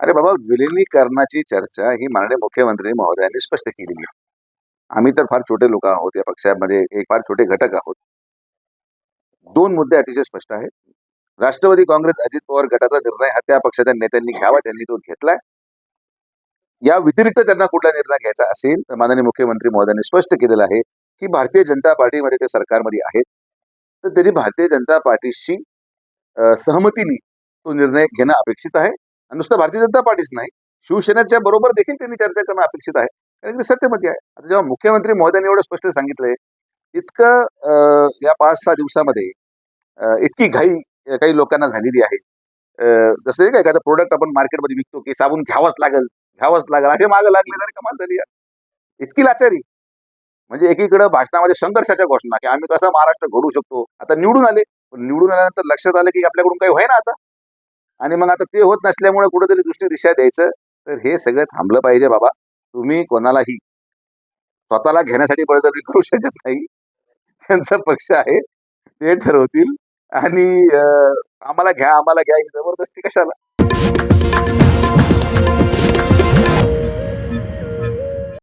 अरे बाबा, विलिनीकरणाची चर्चा ही माननीय मुख्यमंत्री महोदयांनी स्पष्ट केलेली आहे. आम्ही तर फार छोटे लोक आहोत, या पक्षामध्ये एक फार छोटे घटक आहोत. दोन मुद्दे अतिशय स्पष्ट आहेत. राष्ट्रवादी काँग्रेस अजित पवार गटाचा निर्णय हा त्या पक्षाच्या नेत्यांनी घ्यावा, त्यांनी तो घेतलाय. या व्यतिरिक्त त्यांना कुठला निर्णय घ्यायचा असेल तर माननीय मुख्यमंत्री महोदयांनी स्पष्ट केलेलं आहे की भारतीय जनता पार्टीमध्ये ते सरकारमध्ये आहेत, तर त्यांनी भारतीय जनता पार्टीशी सहमतीने तो निर्णय घेणं अपेक्षित आहे. आणि नुसतं भारतीय जनता पार्टीच नाही, शिवसेनेच्या बरोबर देखील त्यांनी चर्चा करणं अपेक्षित आहे, कारण की सत्यमती आहे. आता जेव्हा मुख्यमंत्री महोदयांनी एवढं स्पष्ट सांगितलंय, इतकं या 5-6 दिवसामध्ये इतकी घाई काही लोकांना झालेली आहे. जसं काय एखादा प्रोडक्ट आपण मार्केटमध्ये विकतो की साबण घ्यावाच लागेल, घ्यावाच लागेल, असे मागे लागले तरी कमाल झाली यार. इतकी लाचारी. म्हणजे एकीकडे भाषणामध्ये संघर्षाच्या घोषणा की आम्ही कसं महाराष्ट्र घडवू शकतो. आता निवडून आले, पण निवडून आल्यानंतर लक्षात आलं की आपल्याकडून काही होय ना आता. आणि मग आता ते होत नसल्यामुळे कुठेतरी दुसरी दिशा द्यायचं. तर हे सगळं थांबलं पाहिजे बाबा. तुम्ही कोणालाही स्वतःला घेण्यासाठी बळजबरी करू शकत नाही. त्यांचा पक्ष आहे, ते ठरवतील. आणि आम्हाला घ्या, आम्हाला घ्या, ही जबरदस्ती कशाला.